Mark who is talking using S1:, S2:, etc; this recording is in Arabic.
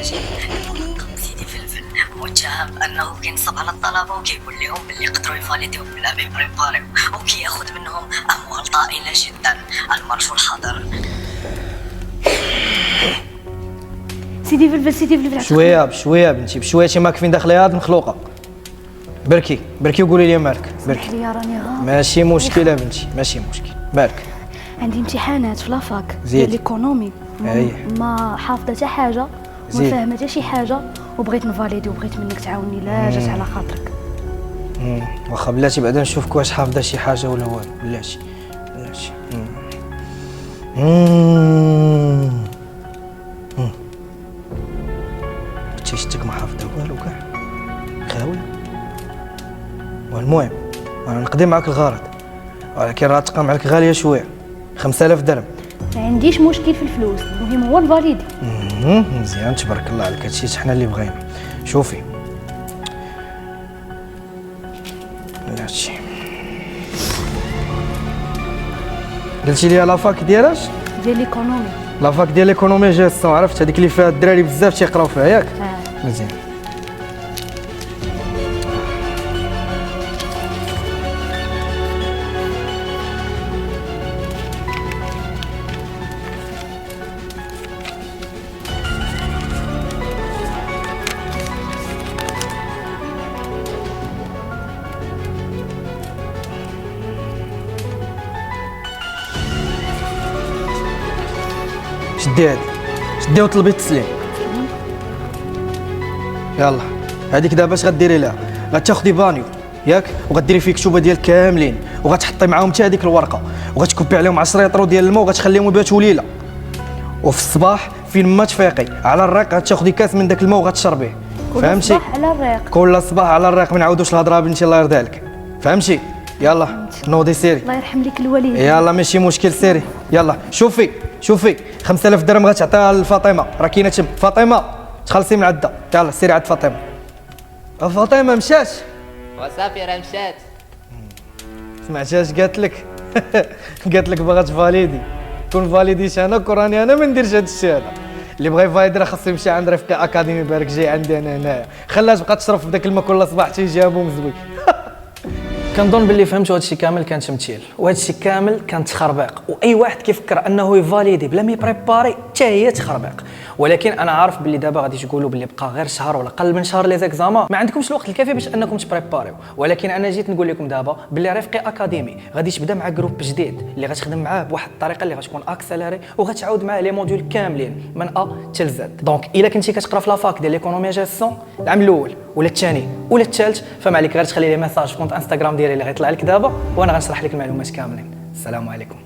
S1: حاجه. سيدي فلفل متهم انه كينصب على الطلبه وكيقول لهم باللي يقدروا يفاليديو بلا ما يبريباريو، وكياخذ منهم اموال طائله جدا. المرجو الحاضر.
S2: سيدي فلفل سيدي فلفل
S3: بشويه بشويه بنتي، بشويه شي ماك فين داخله هاد المخلوقه. بركي بركي وقولي لي مالك. بركي
S2: لي راني غا
S3: ماشي مشكل يا بنتي، ماشي مشكل. مالك؟
S2: عندي امتحانات في لافاك
S3: زيد.
S2: ديال ليكونومي،
S3: أيه.
S2: ما حافظه حتى حاجه وما
S3: زيد.
S2: فاهمه حتى شي حاجه، وبغيت نفاليدي وبغيت منك تعاوني لا جات على خاطرك.
S3: واخا بلاتي بعدا نشوفك واش حافظه شي حاجه ولا والو. بلاتي بلاتي. شتك ما حافظه والو كاع، خاوي. والمهم انا نقضي معاك الغرض، ولكن راه تبقى معاك غاليه شويه، 5000 درهم.
S2: ما عنديش مشكل في الفلوس، المهم هو الفاليدي.
S3: مزيان تبارك الله عليك، هادشي حنا اللي بغينا. شوفي هادشي قلتي لي لافاك ديالاش؟
S2: ديال ليكونومي.
S3: لافاك ديال ليكونومي جيستون، عرفت هذيك اللي فيها الدراري بزاف تيقراو فيها ياك؟ مزيان. شدي هادي، شدي وطلبي التسليم. يلا هذيك دابا اش غديري لها؟ غتاخدي بانيو ياك، وغديري فيه كتوبه ديال كاملين، وغتحطي معاهم حتى هذيك الورقه، وغتكبي عليهم 10 يطرو ديال الماء، وغتخليهم يباتوا ليله. وفي الصباح فين ما تفيقي على الريق غتاخدي كاس من داك الماء وغتشربيه. فهمتي؟
S2: كل صباح على الريق.
S3: كل صباح على الريق، ما نعاودوش الهضره بنتي الله يرضي عليك. فهمتي؟ يلا نوضي سيري.
S2: الله يرحم لك الوالدين.
S3: يلا ماشي مشكل سيري. يلا شوفي شوفي 5000 درهم غتعطيها لفاطمه، راه كاينه تم. فاطمه تخلصي من عده، يلا سيري عند فاطمه. فاطمه مشات
S4: وصافي راه مشات.
S3: سمعتي اش قالت لك؟ قالت لك باغا تفاليدي. كون فاليديش انا كوراني انا ما نديرش هذا الشيء هذا. اللي بغى يفاليدي راه خاصو يمشي عند رفقي اكاديمي بارك جاي عندي انا هنايا، خلاها تبقى تشرب في داك الماء كل صباح تيجابو مزوي. كنظن باللي فهمتوا هادشي كامل كان تمثيل، وهادشي كامل كان تخربيق، واي واحد كيفكر انه يفاليدي بلا ما يبريباري حتى هي تخربيق. ولكن انا عارف باللي دابا غادي تقولوا باللي بقى غير شهر ولا قل من شهر لي زيكزامان، ما عندكمش الوقت الكافي باش انكم تبريباريو. ولكن انا جيت نقول لكم دابا باللي رفقي اكاديمي غادي تبدا مع جروب جديد اللي غتخدم معاه بواحد الطريقه اللي غتكون اكسليري، وغتعاود معاه لي موديول كاملين من ا حتى لزد. دونك الا كنتي كتقرا في لافاك ديال ليكونومي جيستون العام الاول ولا الثاني ولا الثالث، فما عليك غير تخلي لي ميساج في كونت انستغرام ديالي اللي غيطلع لك دابا، وانا غنشرح لك المعلومات كاملين. السلام عليكم.